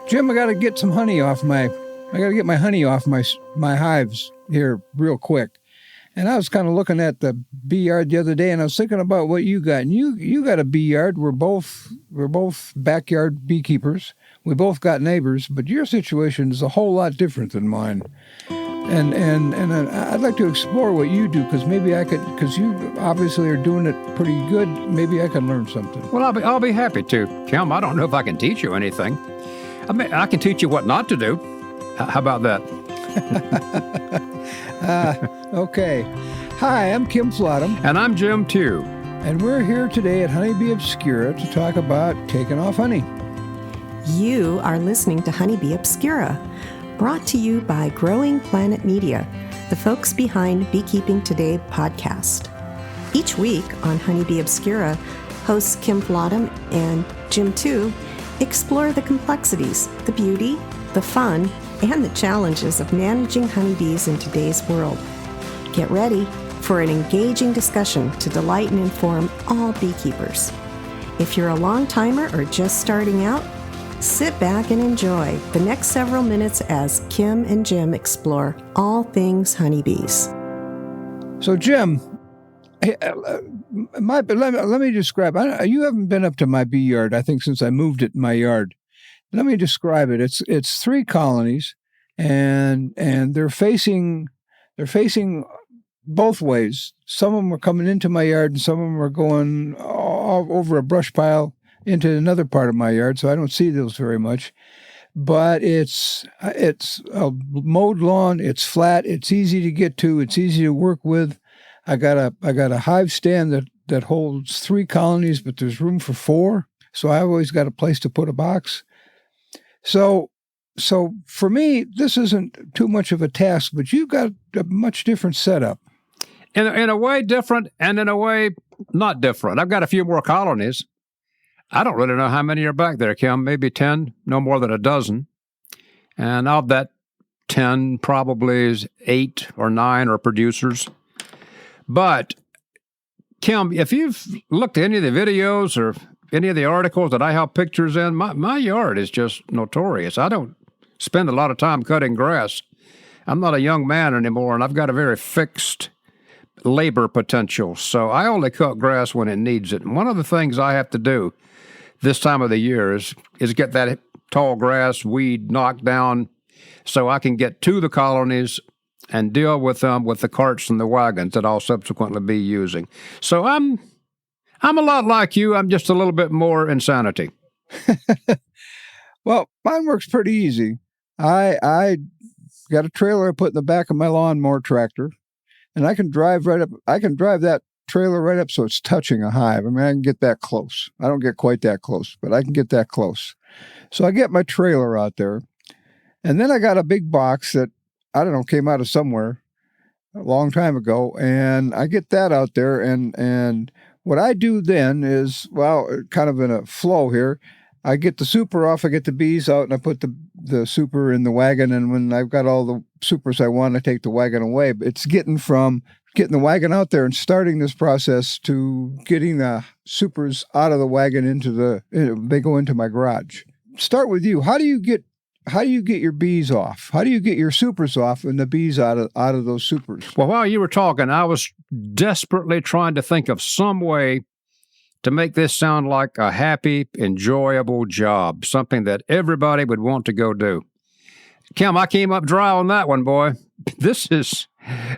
Jim, I got to get some honey off my honey off my hives here real quick. And I was kind of looking at the bee yard the other day, and I was thinking about what you got. And you got a bee yard. We're both backyard beekeepers. We both got neighbors, but your situation is a whole lot different than mine. And I'd like to explore what you do, because you obviously are doing it pretty good. Maybe I can learn something. Well, I'll be happy to, Kim. I don't know if I can teach you anything. I mean, I can teach you what not to do. How about that? Okay. Hi, I'm Kim Flottam. And I'm Jim too. And we're here today at Honeybee Obscura to talk about taking off honey. You are listening to Honeybee Obscura, brought to you by Growing Planet Media, the folks behind Beekeeping Today podcast. Each week on Honeybee Obscura, hosts Kim Flottam and Jim too explore the complexities, the beauty, the fun, and the challenges of managing honeybees in today's world. Get ready for an engaging discussion to delight and inform all beekeepers. If you're a long-timer or just starting out, sit back and enjoy the next several minutes as Kim and Jim explore all things honeybees. So, Jim, let me describe. You haven't been up to my bee yard, I think, since I moved it in my yard. Let me describe it. It's 3 colonies, and they're facing both ways. Some of them are coming into my yard, and some of them are going over a brush pile into another part of my yard, so I don't see those very much. But it's a mowed lawn. It's flat. It's easy to get to. It's easy to work with. I got a hive stand that holds 3 colonies, but there's room for 4. So I've always got a place to put a box. So for me, this isn't too much of a task, but you've got a much different setup. In a way different, and in a way not different. I've got a few more colonies. I don't really know how many are back there, Kim. Maybe 10, no more than a dozen. And of that 10, probably is 8 or 9 are producers. But, Kim, if you've looked at any of the videos or any of the articles that I have pictures in, my yard is just notorious. I don't spend a lot of time cutting grass. I'm not a young man anymore, and I've got a very fixed labor potential. So I only cut grass when it needs it. And one of the things I have to do this time of the year is get that tall grass weed knocked down so I can get to the colonies and deal with them with the carts and the wagons that I'll subsequently be using. So I'm a lot like you. I'm just a little bit more insanity. Well, mine works pretty easy. I got a trailer I put in the back of my lawnmower tractor, and I can drive right up. I can drive that trailer right up so it's touching a hive. I mean, I can get that close. I don't get quite that close, but I can get that close. So I get my trailer out there, and then I got a big box that, I don't know, came out of somewhere a long time ago, and I get that out there, and what I do then is, well, kind of in a flow here, I get the super off, I get the bees out, and I put the super in the wagon, and when I've got all the supers I want, I take the wagon away. But it's getting the wagon out there and starting this process to getting the supers out of the wagon they go into my garage. Start with you. How do you get your bees off? How do you get your supers off and the bees out of those supers? Well, while you were talking, I was desperately trying to think of some way to make this sound like a happy, enjoyable job, something that everybody would want to go do. Kim, I came up dry on that one, boy. This is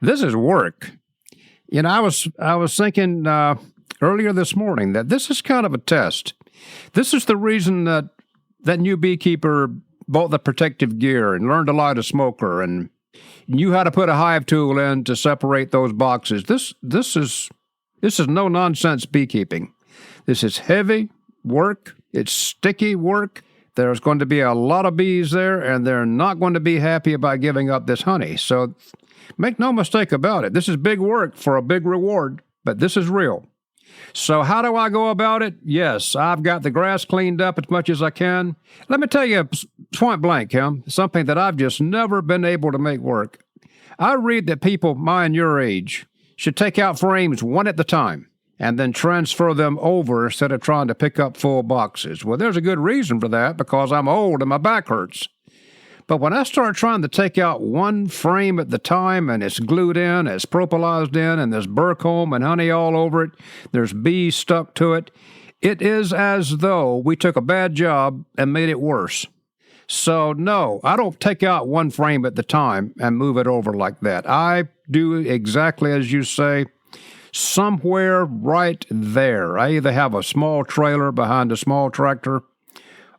work. You know, I was thinking earlier this morning that this is kind of a test. This is the reason that new beekeeper bought the protective gear and learned to light a smoker and knew how to put a hive tool in to separate those boxes. This is no nonsense beekeeping. This is heavy work. It's sticky work. There's going to be a lot of bees there, and they're not going to be happy about giving up this honey. So make no mistake about it. This is big work for a big reward, but this is real. So how do I go about it? Yes, I've got the grass cleaned up as much as I can. Let me tell you point blank, Kim, something that I've just never been able to make work. I read that people my and your age should take out frames one at a time. and then transfer them over instead of trying to pick up full boxes. Well, there's a good reason for that, because I'm old and my back hurts. But when I start trying to take out one frame at the time, and it's glued in, it's propolized in, and there's burr comb and honey all over it, there's bees stuck to it, it is as though we took a bad job and made it worse. So no, I don't take out one frame at the time and move it over like that. I do exactly as you say, somewhere right there. I either have a small trailer behind a small tractor,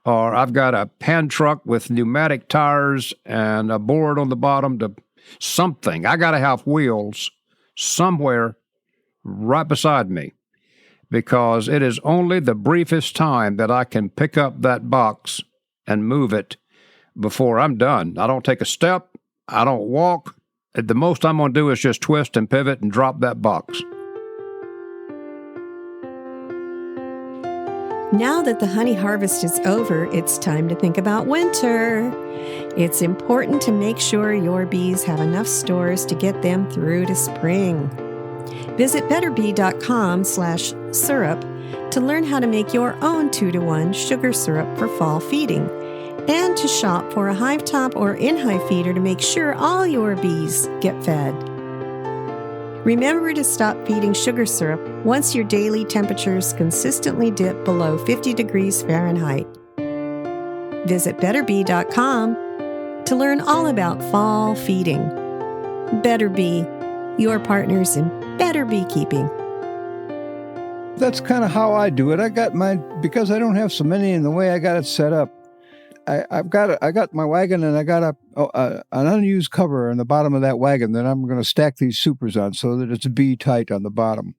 or I've got a hand truck with pneumatic tires and a board on the bottom to something. I got to have wheels somewhere right beside me, because it is only the briefest time that I can pick up that box and move it before I'm done. I don't take a step. I don't walk. The most I'm going to do is just twist and pivot and drop that box. Now that the honey harvest is over, it's time to think about winter. It's important to make sure your bees have enough stores to get them through to spring. Visit betterbee.com/syrup to learn how to make your own 2-to-1 sugar syrup for fall feeding, and to shop for a hive top or in-hive feeder to make sure all your bees get fed. Remember to stop feeding sugar syrup once your daily temperatures consistently dip below 50 degrees Fahrenheit. Visit betterbee.com to learn all about fall feeding. Better Bee, your partners in better beekeeping. That's kind of how I do it. Because I don't have so many in the way I got it set up. I got my wagon, and I got an unused cover on the bottom of that wagon that I'm going to stack these supers on so that it's bee tight on the bottom.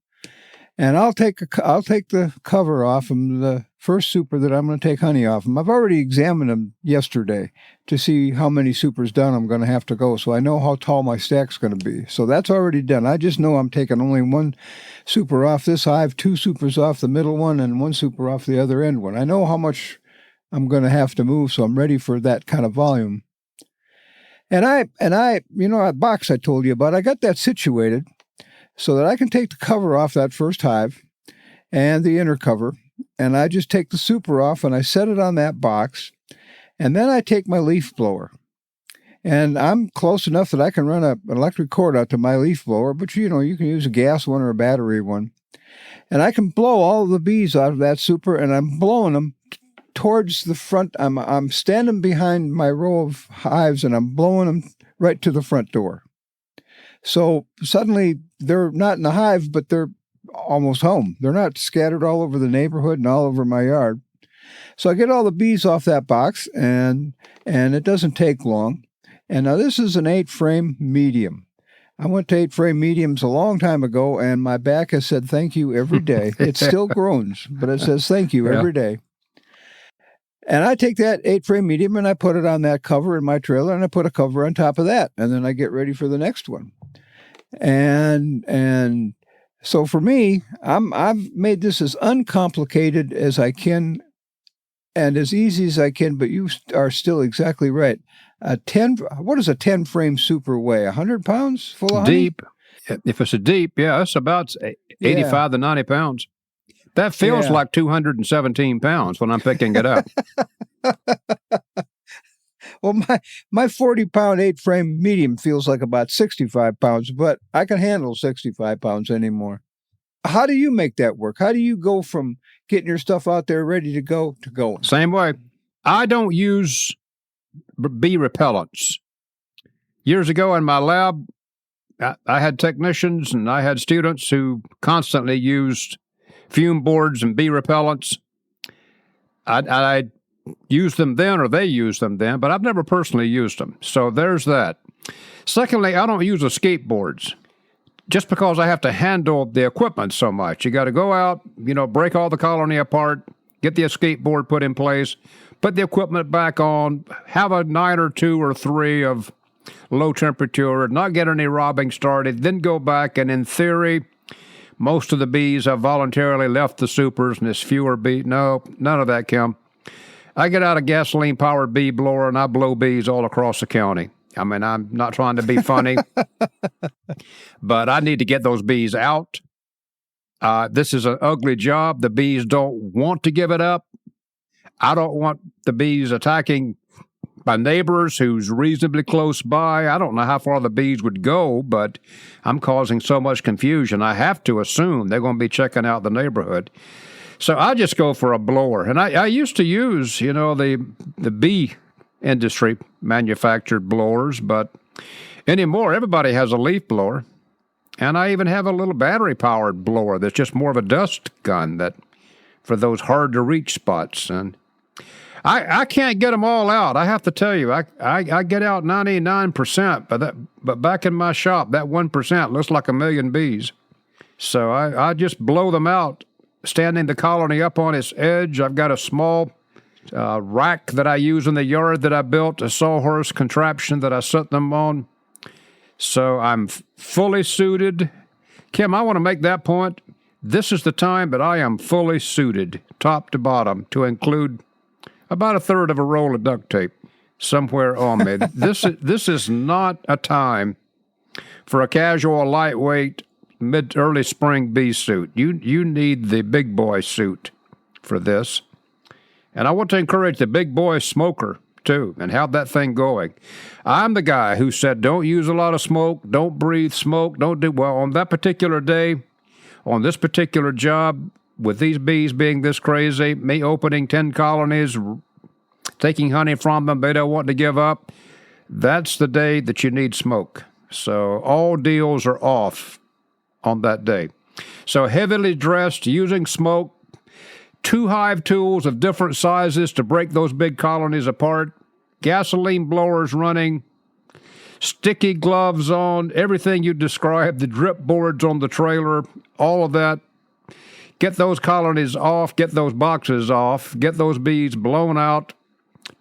And I'll take the cover off from the first super that I'm going to take honey off them. I've already examined them yesterday to see how many supers down I'm going to have to go, so I know how tall my stack's going to be. So that's already done. I just know I'm taking only one super off this hive, 2 supers off the middle one, and 1 super off the other end one. I know how much I'm going to have to move, so I'm ready for that kind of volume. And I, that box I told you about, I got that situated so that I can take the cover off that first hive and the inner cover, and I just take the super off and I set it on that box, and then I take my leaf blower. And I'm close enough that I can run an electric cord out to my leaf blower, but you can use a gas one or a battery one. And I can blow all of the bees out of that super, and I'm blowing them towards the front. I'm standing behind my row of hives, and I'm blowing them right to the front door. So suddenly they're not in the hive, but they're almost home. They're not scattered all over the neighborhood and all over my yard. So I get all the bees off that box, and it doesn't take long. And now this is an 8-frame medium. I went to 8-frame mediums a long time ago, and my back has said thank you every day. It still groans, but it says thank you every day. And I take that 8-frame medium and I put it on that cover in my trailer, and I put a cover on top of that, and then I get ready for the next one. And so for me, I've made this as uncomplicated as I can and as easy as I can, but you are still exactly right. What does a 10-frame super weigh? 100 pounds full of honey? Deep. If it's a deep, it's about 85 to 90 pounds. That feels like 217 pounds when I'm picking it up. Well, my 40-pound 8-frame medium feels like about 65 pounds, but I can handle 65 pounds anymore. How do you make that work? How do you go from getting your stuff out there ready to go to going? Same way. I don't use bee repellents. Years ago in my lab, I had technicians and I had students who constantly used fume boards and bee repellents. I used them then, or they used them then, but I've never personally used them. So there's that. Secondly, I don't use escape boards just because I have to handle the equipment so much. You got to go out, break all the colony apart, get the escape board put in place, put the equipment back on, have a night or 2 or 3 of low temperature, not get any robbing started, then go back, and in theory, most of the bees have voluntarily left the supers, and there's fewer bees. No, none of that, Kim. I get out a gasoline-powered bee blower, and I blow bees all across the county. I mean, I'm not trying to be funny, but I need to get those bees out. This is an ugly job. The bees don't want to give it up. I don't want the bees attacking my neighbors who's reasonably close by. I don't know how far the bees would go, but I'm causing so much confusion. I have to assume they're going to be checking out the neighborhood. So I just go for a blower. And I used to use, the bee industry manufactured blowers, but anymore, everybody has a leaf blower. And I even have a little battery-powered blower that's just more of a dust gun that for those hard-to-reach spots. And I can't get them all out. I have to tell you, I get out 99%, but back in my shop, that 1% looks like a million bees. So I just blow them out, standing the colony up on its edge. I've got a small rack that I use in the yard that I built, a sawhorse contraption that I set them on. So I'm fully suited. Kim, I want to make that point. This is the time that I am fully suited, top to bottom, to include about a third of a roll of duct tape somewhere on me. This is not a time for a casual, lightweight, early spring bee suit. You need the big boy suit for this. And I want to encourage the big boy smoker, too, and have that thing going. I'm the guy who said, don't use a lot of smoke, don't breathe smoke, don't do well. On that particular day, on this particular job, with these bees being this crazy, me opening 10 colonies, taking honey from them, they don't want to give up, that's the day that you need smoke. So all deals are off on that day. So heavily dressed, using smoke, 2 hive tools of different sizes to break those big colonies apart, gasoline blowers running, sticky gloves on, everything you described, the drip boards on the trailer, all of that. Get those colonies off, get those boxes off, get those bees blown out,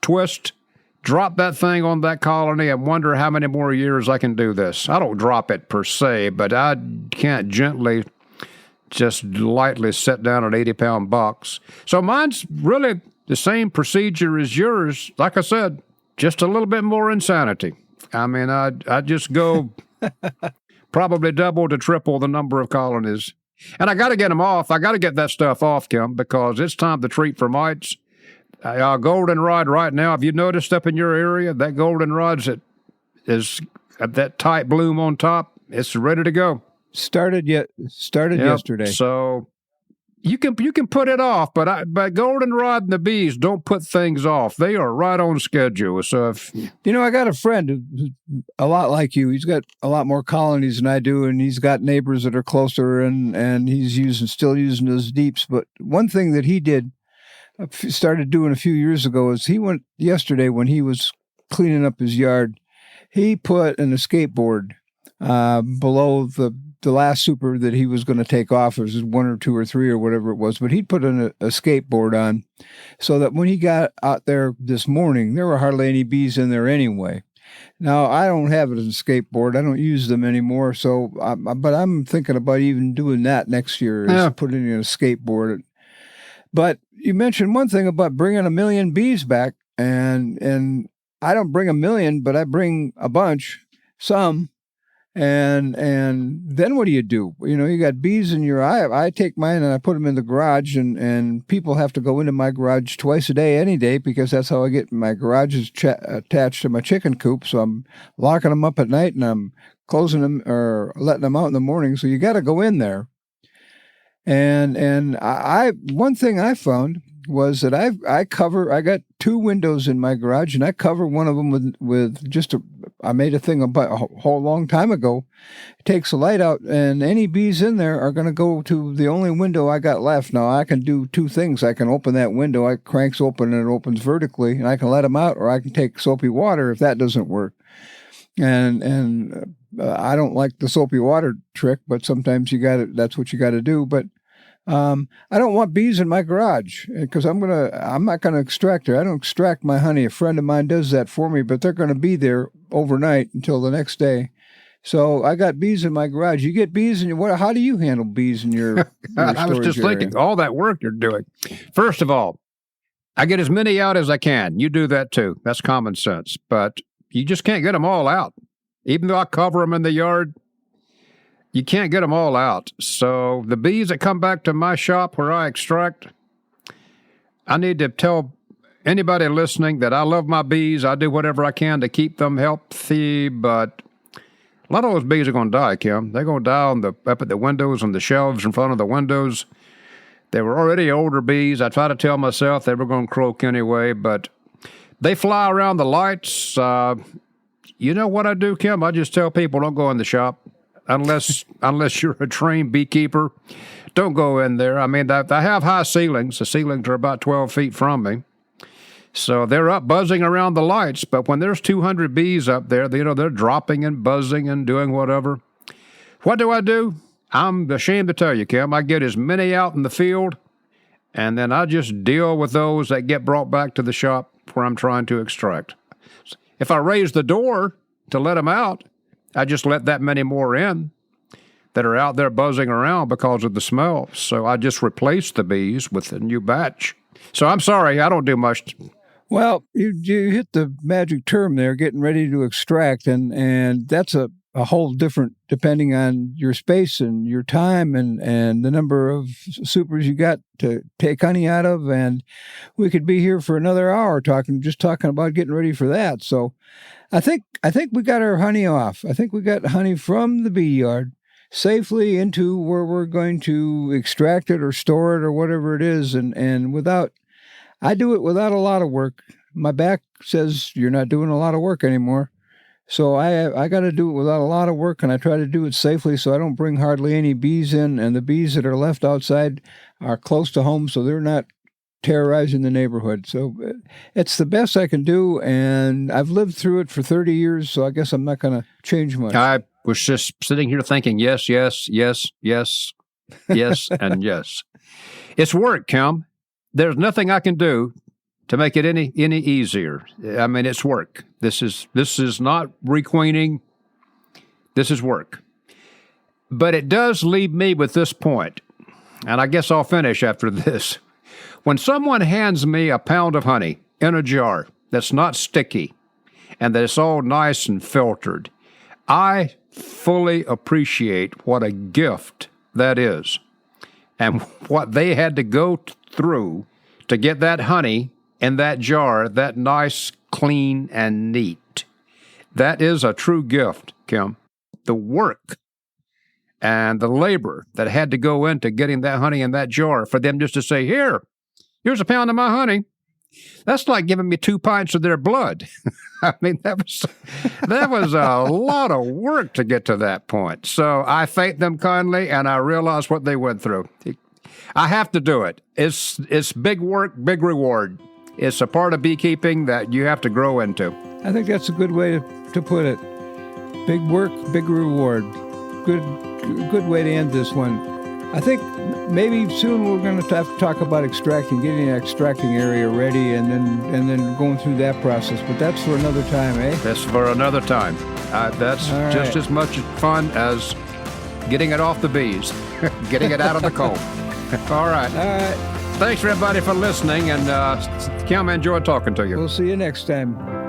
twist, drop that thing on that colony and wonder how many more years I can do this. I don't drop it per se, but I can't gently, just lightly set down an 80-pound box. So mine's really the same procedure as yours. Like I said, just a little bit more insanity. I mean, I just go probably double to triple the number of colonies. And I got to get them off. I got to get that stuff off, Kim, because it's time to treat for mites. Goldenrod right now, have you noticed up in your area, that goldenrod's is at that tight bloom on top? It's ready to go. Started yesterday. So you can put it off, but goldenrod and the bees don't put things off. They are right on schedule. So I got a friend who's a lot like you. He's got a lot more colonies than I do, and he's got neighbors that are closer, and he's still using those deeps. But one thing that he started doing a few years ago is he went yesterday when he was cleaning up his yard. He put an escape board below the last super that he was going to take off. It was 1 or 2 or 3 or whatever it was, but he'd put an escape board on so that when he got out there this morning, there were hardly any bees in there anyway. Now, I don't have an escape board. I don't use them anymore. So, but I'm thinking about even doing that next year, is putting an escape board. But you mentioned one thing about bringing 1 million bees back, and I don't bring 1 million, but I bring a bunch, some. And then what do? You got bees in your eye. I take mine and I put them in the garage, and people have to go into my garage twice a day, any day, because that's how I get my garage is attached to my chicken coop. So I'm locking them up at night and I'm closing them or letting them out in the morning. So you got to go in there. And one thing I found was that I got 2 windows in my garage, and I cover one of them with just I made a thing about a whole long time ago. It takes the light out, and any bees in there are going to go to the only window I got left. Now, I can do 2 things. I can open that window. I cranks open and it opens vertically, and I can let them out, or I can take soapy water if that doesn't work. And I don't like the soapy water trick, but sometimes that's what you got to do. But I don't want bees in my garage because I'm not gonna extract her. I don't extract my honey. A friend of mine does that for me, but they're gonna be there overnight until the next day. So I got bees in my garage. You get bees in your how do you handle bees in your I was just thinking all that work you're doing. First of all, I get as many out as I can. You do that too. That's common sense. But you just can't get them all out. Even though I cover them in the yard, you can't get them all out. So the bees that come back to my shop where I extract, I need to tell anybody listening that I love my bees. I do whatever I can to keep them healthy, but a lot of those bees are going to die, Kim. They're going to die up at the windows and the shelves in front of the windows. They were already older bees. I try to tell myself they were going to croak anyway, but they fly around the lights. You know what I do, Kim? I just tell people don't go in the shop unless you're a trained beekeeper. Don't go in there. I mean, I have high ceilings. The ceilings are about 12 feet from me. So they're up buzzing around the lights, but when there's 200 bees up there, they're dropping and buzzing and doing whatever. What do? I'm ashamed to tell you, Kim. I get as many out in the field, and then I just deal with those that get brought back to the shop where I'm trying to extract. If I raise the door to let them out, I just let that many more in that are out there buzzing around because of the smell. So I just replace the bees with a new batch. So I'm sorry, I don't do much. Well, you hit the magic term there, getting ready to extract, and that's a whole different, depending on your space and your time and the number of supers you got to take honey out of. And we could be here for another hour talking about getting ready for that. So I think we got our honey off. I think we got honey from the bee yard safely into where we're going to extract it or store it or whatever it is. And I do it without a lot of work. My back says you're not doing a lot of work anymore. So I got to do it without a lot of work, and I try to do it safely so I don't bring hardly any bees in, and the bees that are left outside are close to home, so they're not terrorizing the neighborhood. So it's the best I can do, and I've lived through it for 30 years, so I guess I'm not going to change much. I was just sitting here thinking, yes, yes, yes, yes, yes, and yes. It's work, Kim. There's nothing I can do to make it any easier. I mean, it's work. This is not requeening. This is work. But it does leave me with this point, and I guess I'll finish after this. When someone hands me a pound of honey in a jar that's not sticky and that it's all nice and filtered, I fully appreciate what a gift that is and what they had to go through to get that honey in that jar, that nice, clean, and neat. That is a true gift, Kim. The work and the labor that had to go into getting that honey in that jar for them just to say, here's a pound of my honey. That's like giving me 2 pints of their blood. I mean, that was a lot of work to get to that point. So I thank them kindly, and I realize what they went through. I have to do it. It's big work, big reward. It's a part of beekeeping that you have to grow into. I think that's a good way to put it. Big work, big reward. Good way to end this one. I think maybe soon we're going to have to talk about extracting, getting an extracting area ready, and then going through that process. But that's for another time, eh? That's for another time. That's just as much fun as getting it off the bees, getting it out of the comb. All right. All right. Thanks, everybody, for listening, and Kim, I enjoyed talking to you. We'll see you next time.